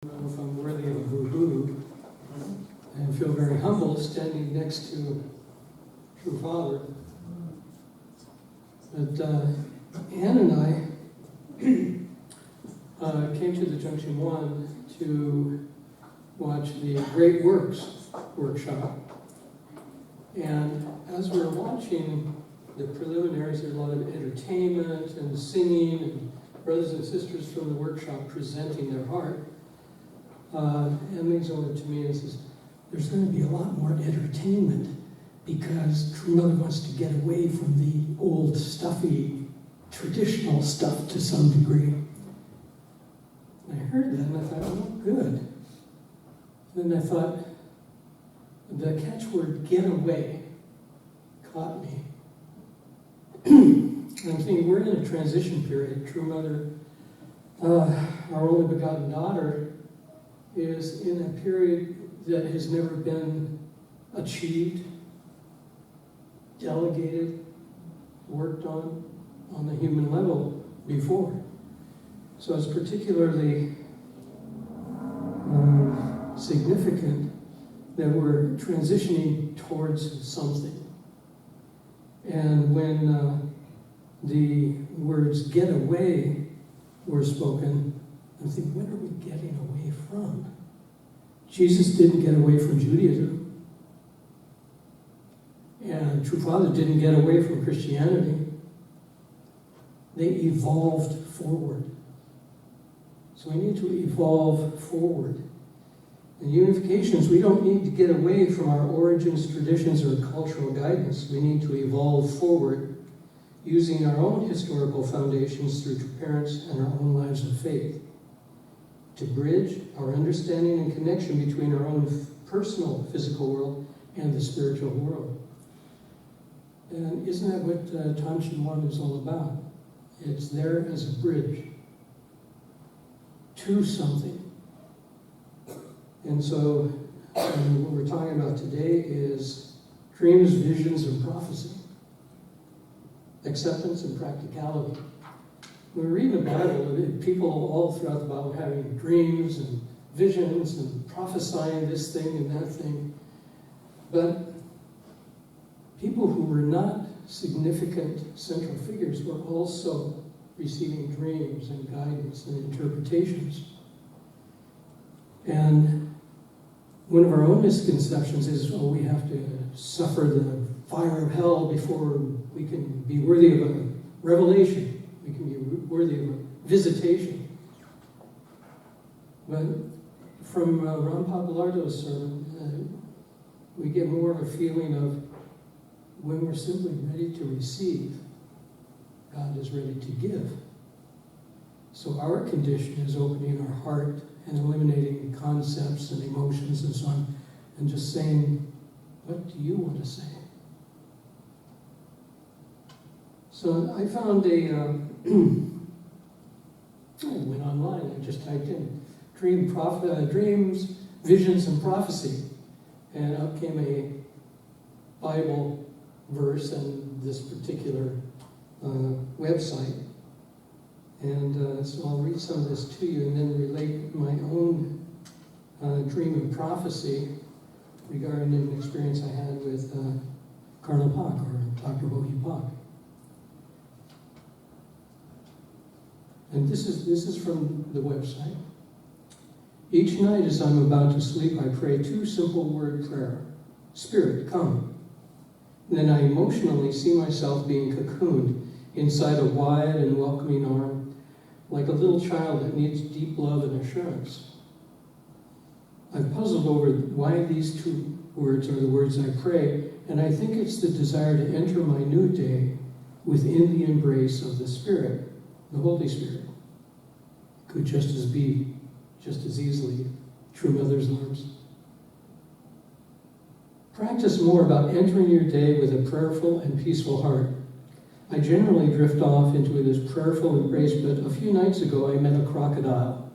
I don't know if I'm worthy of a boo-boo, and feel very humble standing next to True Father. But Ann and I came to the Junction 1 to watch the Great Works workshop. And as we were watching the preliminaries, there was a lot of entertainment and singing, and brothers and sisters from the workshop presenting their heart. Ann leans over to me and says, "There's going to be a lot more entertainment because True Mother wants to get away from the old, stuffy, traditional stuff to some degree." And I heard that and I thought, oh, good. And then I thought, the catchword "get away" caught me. And I'm thinking, we're in a transition period. True Mother, our only begotten daughter, is in a period that has never been achieved, delegated, worked on the human level before. So it's particularly significant that we're transitioning towards something. And when the words "get away" were spoken, I'm thinking, what are we getting away from? Jesus didn't get away from Judaism. And True Father didn't get away from Christianity. They evolved forward. So we need to evolve forward. In unifications, we don't need to get away from our origins, traditions, or cultural guidance. We need to evolve forward using our own historical foundations through parents and our own lives of faith to bridge our understanding and connection between our own personal physical world and the spiritual world. And isn't that what Tanshin 1 is all about? It's there as a bridge to something. And so what we're talking about today is dreams, visions, and prophecy. Acceptance and practicality. When we read the Bible, people all throughout the Bible having dreams and visions and prophesying this thing and that thing. But people who were not significant central figures were also receiving dreams and guidance and interpretations. And one of our own misconceptions is, oh, we have to suffer the fire of hell before we can be worthy of a revelation. We can be worthy of a visitation. But from Ron Papalardo's sermon, we get more of a feeling of when we're simply ready to receive, God is ready to give. So our condition is opening our heart and eliminating concepts and emotions and so on, and just saying, what do you want to say? So I found I went online, I just typed in dreams, visions, and prophecy, and up came a Bible verse and this particular website. And so I'll read some of this to you and then relate my own dream and prophecy regarding an experience I had with Carnal Pak, or Dr. Bohi Pak. And this is from the website. Each night as I'm about to sleep, I pray two simple word prayer. Spirit, come. And then I emotionally see myself being cocooned inside a wide and welcoming arm, like a little child that needs deep love and assurance. I've puzzled over why these two words are the words I pray, and I think it's the desire to enter my new day within the embrace of the Spirit, the Holy Spirit. Could just as easily, True Mother's arms. Practice more about entering your day with a prayerful and peaceful heart. I generally drift off into this prayerful embrace, but a few nights ago I met a crocodile.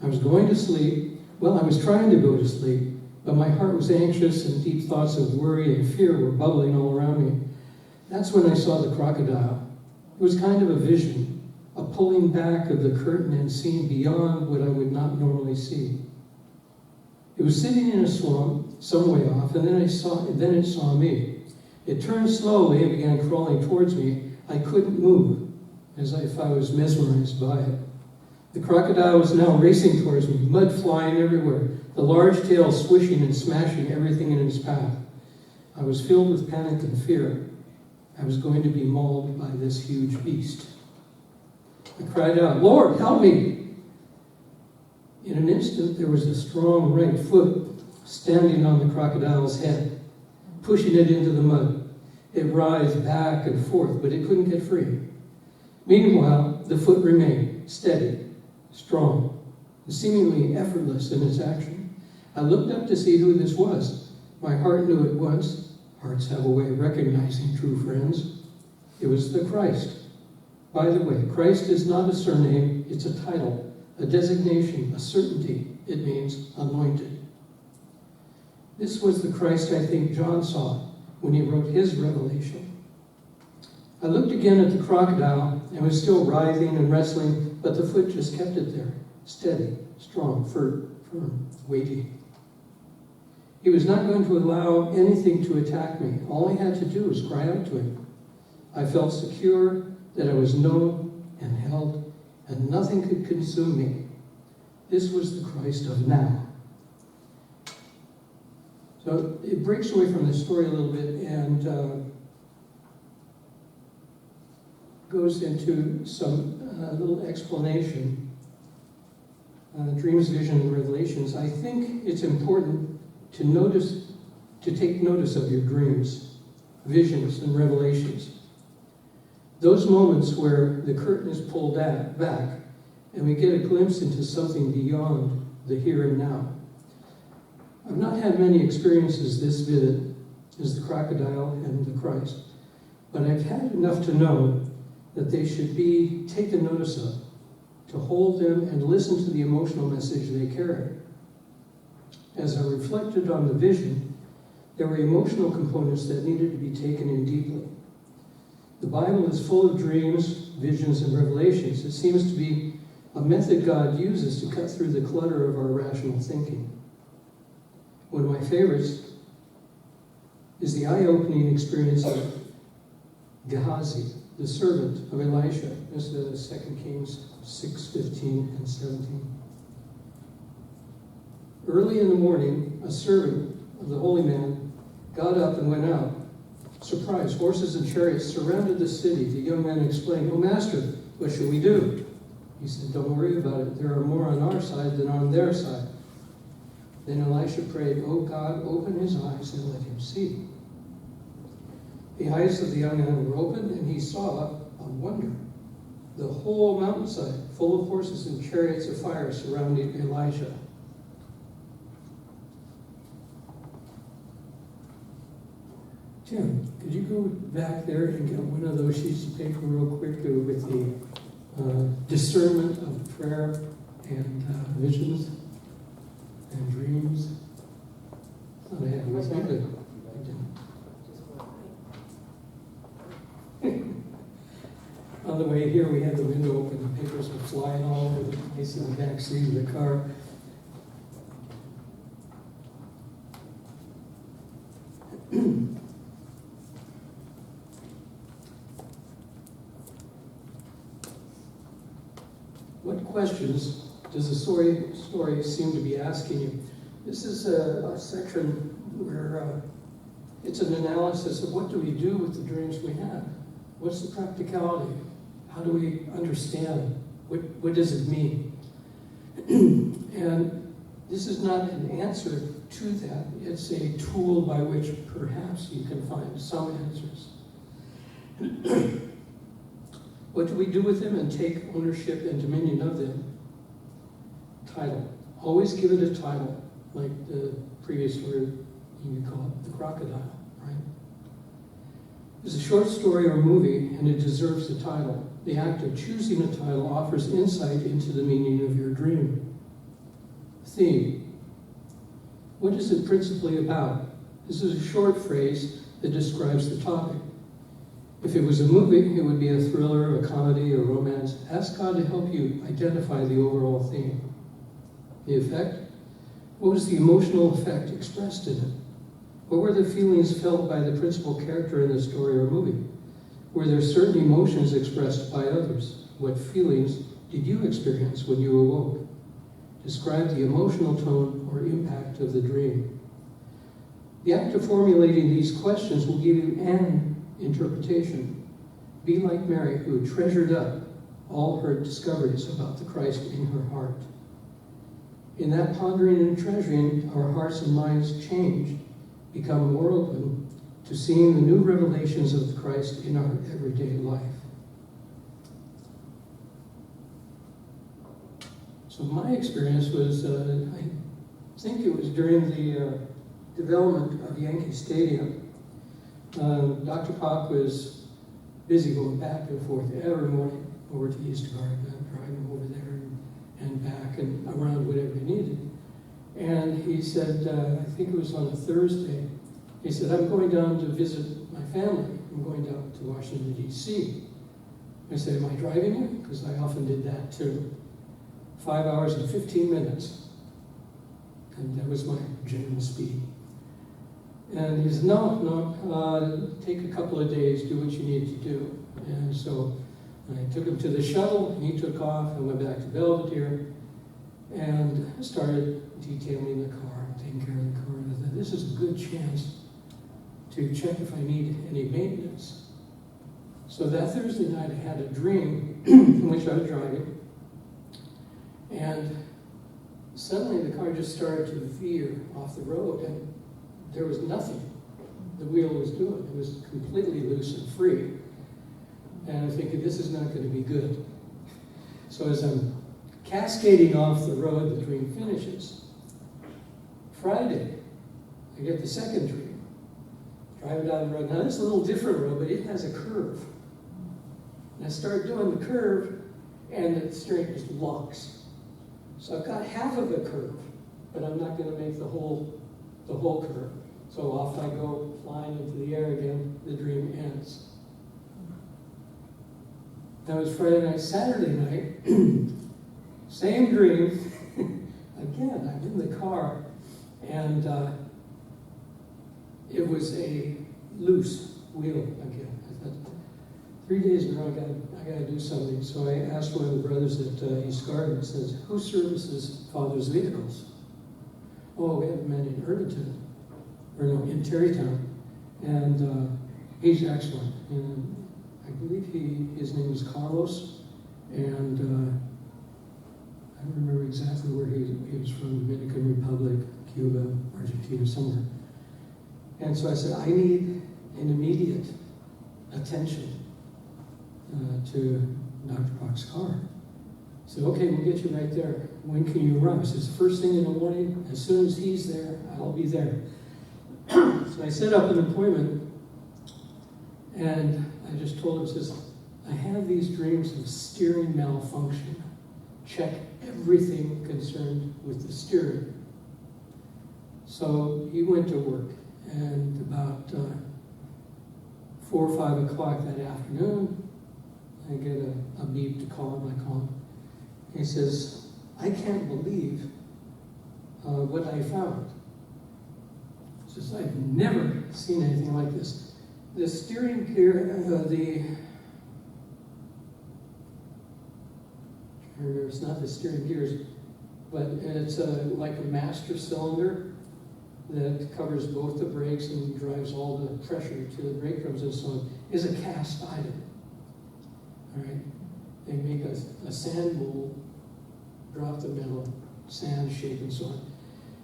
I was going to sleep. Well, I was trying to go to sleep, but my heart was anxious and deep thoughts of worry and fear were bubbling all around me. That's when I saw the crocodile. It was kind of a vision. a pulling back of the curtain and seeing beyond what I would not normally see. It was sitting in a swamp some way off, and then it saw me. It turned slowly and began crawling towards me. I couldn't move, as if I was mesmerized by it. The crocodile was now racing towards me, mud flying everywhere, the large tail swishing and smashing everything in its path. I was filled with panic and fear. I was going to be mauled by this huge beast. I cried out, "Lord, help me!" In an instant, there was a strong right foot standing on the crocodile's head, pushing it into the mud. It writhed back and forth, but it couldn't get free. Meanwhile, the foot remained steady, strong, and seemingly effortless in its action. I looked up to see who this was. My heart knew at once. Hearts have a way of recognizing true friends. It was the Christ. By the way, Christ is not a surname, it's a title, a designation, a certainty. It means anointed. This was the Christ I think John saw when he wrote his Revelation. I looked again at the crocodile and was still writhing and wrestling, but the foot just kept it there, steady, strong, firm, waiting. He was not going to allow anything to attack me. All I had to do was cry out to him. I felt secure that I was known and held, and nothing could consume me. This was the Christ of now. So it breaks away from the story a little bit and goes into some little explanation. Dreams, vision, and revelations. I think it's important to take notice of your dreams, visions, and revelations. Those moments where the curtain is pulled back and we get a glimpse into something beyond the here and now. I've not had many experiences this vivid as the crocodile and the Christ, but I've had enough to know that they should be taken notice of, to hold them and listen to the emotional message they carry. As I reflected on the vision, there were emotional components that needed to be taken in deeply. The Bible is full of dreams, visions, and revelations. It seems to be a method God uses to cut through the clutter of our rational thinking. One of my favorites is the eye-opening experience of Gehazi, the servant of Elisha. This is 2 Kings 6:15 and 17. Early in the morning, a servant of the holy man got up and went out. Surprised, horses and chariots surrounded the city. The young man explained, "Oh, master, what should we do?" He said, "Don't worry about it. There are more on our side than on their side." Then Elisha prayed, "Oh God, open his eyes and let him see." The eyes of the young man were opened, and he saw a wonder. The whole mountainside full of horses and chariots of fire surrounding Elisha. Tim, could you go back there and get one of those sheets of paper real quick with the discernment of prayer and visions and dreams? I thought I had it with me, but I didn't. On the way here, we had the window open, the papers were flying all over the place in the back seat of the car. What questions does the story seem to be asking you? This is a section where it's an analysis of what do we do with the dreams we have? What's the practicality? How do we understand? What does it mean? And this is not an answer to that. It's a tool by which perhaps you can find some answers. What do we do with them and take ownership and dominion of them? Title. Always give it a title, like the previous word you could call it the crocodile, right? It's a short story or movie, and it deserves the title. The act of choosing a title offers insight into the meaning of your dream. Theme. What is it principally about? This is a short phrase that describes the topic. If it was a movie, it would be a thriller, a comedy, a romance. Ask God to help you identify the overall theme. The effect? What was the emotional effect expressed in it? What were the feelings felt by the principal character in the story or movie? Were there certain emotions expressed by others? What feelings did you experience when you awoke? Describe the emotional tone or impact of the dream. The act of formulating these questions will give you an interpretation. Be like Mary, who treasured up all her discoveries about the Christ in her heart. In that pondering and treasuring, our hearts and minds change, become more open to seeing the new revelations of the Christ in our everyday life. So my experience was, I think it was during the development of Yankee Stadium. Dr. Pock was busy going back and forth every morning over to East Garden, driving over there and back and around whatever he needed. And he said, I think it was on a Thursday, he said, I'm going down to visit my family. I'm going down to Washington, D.C. I said, am I driving you? Because I often did that too. 5 hours and 15 minutes. And that was my general speed. And he said, no, take a couple of days, do what you need to do. And so I took him to the shuttle, and he took off, and went back to Belvedere, and started detailing the car, taking care of the car. I thought, this is a good chance to check if I need any maintenance. So that Thursday night, I had a dream in which I was driving, and suddenly the car just started to veer off the road, and there was nothing the wheel was doing. It was completely loose and free. And I'm thinking, this is not going to be good. So as I'm cascading off the road, the dream finishes. Friday, I get the second dream. Driving down the road. Now, this is a little different road, but it has a curve. And I start doing the curve, and the steering just locks. So I've got half of the curve, but I'm not going to make the whole curve. So off I go, flying into the air again. The dream ends. That was Friday night. Saturday night, same dream. Again, I'm in the car, and it was a loose wheel again. I thought, 3 days in a row, I got to do something. So I asked one of the brothers at East Garden, says, who services Father's vehicles? Oh, we have a man in Irvington, or no, in Terrytown, and he's excellent. And I believe his name is Carlos, and I don't remember exactly where he was from, Dominican Republic, Cuba, Argentina, somewhere. And so I said, I need an immediate attention to Dr. Pock's car. I said, okay, we'll get you right there. When can you arrive? He says, first thing in the morning, as soon as he's there, I'll be there. So I set up an appointment, and I just told him, says, I have these dreams of steering malfunction. Check everything concerned with the steering. So he went to work, and about 4 or 5 o'clock that afternoon, I get a beep to call him. I call him. He says, I can't believe what I found. He says, I've never seen anything like this. The steering gear, it's not the steering gears, but it's like a master cylinder that covers both the brakes and drives all the pressure to the brake drums and so on, is a cast item. All right? They make a sand mold, drop the metal, sand, shape, and so on.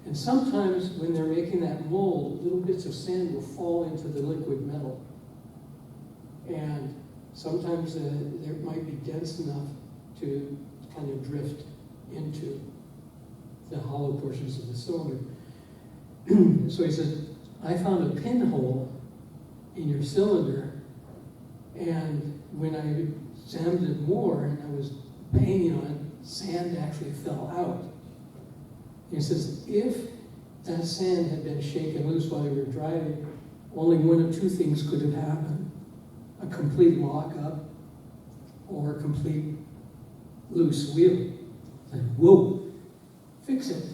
And sometimes when they're making that mold, little bits of sand will fall into the liquid metal. And sometimes there might be dense enough to kind of drift into the hollow portions of the cylinder. So he said, I found a pinhole in your cylinder, and when I examined it more and I was banging on it, sand actually fell out. He says, if that sand had been shaken loose while you were driving, only one of two things could have happened. a complete lock-up or a complete loose wheel. Like, whoa, fix it.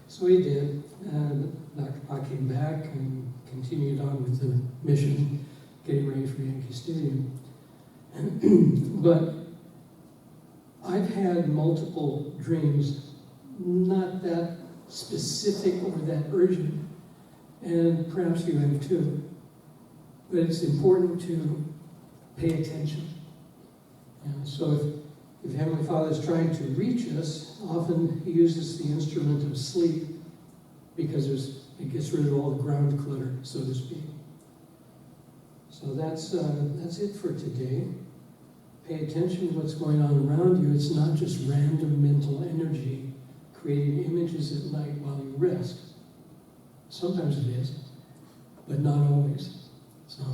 So he did, and Dr. Pa came back and continued on with the mission, getting ready for Yankee Stadium. But I've had multiple dreams, not that specific or that urgent, and perhaps you have too. But it's important to pay attention. And so if Heavenly Father is trying to reach us, often He uses the instrument of sleep because it gets rid of all the ground clutter, so to speak. So that's it for today. Pay attention to what's going on around you. It's not just random mental energy creating images at night while you rest. Sometimes it is, but not always. So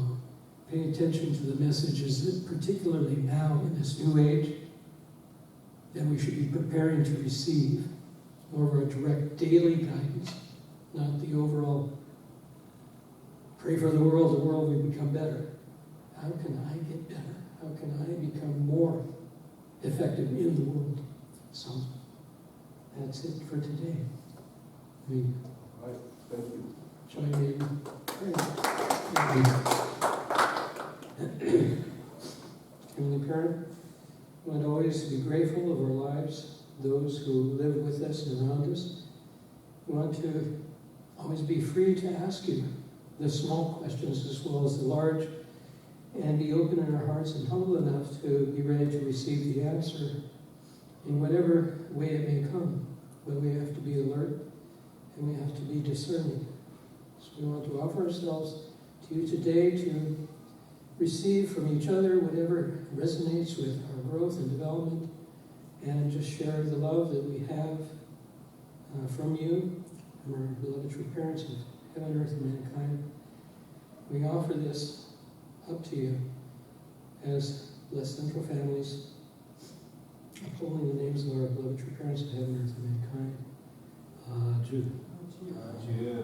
pay attention to the messages that particularly now in this new age that we should be preparing to receive, more of a direct daily guidance, not the overall pray for the world will become better. How can I get better? How can I become more effective in the world? So that's it for today. All right, thank you. Join me in prayer. Heavenly Parent, we want always to be grateful of our lives, those who live with us and around us. We want to always be free to ask you the small questions as well as the large, and be open in our hearts and humble enough to be ready to receive the answer in whatever way it may come. But we have to be alert and we have to be discerning. So we want to offer ourselves to you today to receive from each other whatever resonates with our growth and development, and just share the love that we have from you, from our beloved true parents of heaven, earth, and mankind. We offer this up to you as blessed central families, upholding the names of our beloved true parents of heaven, earth, and mankind. Adieu. Adieu.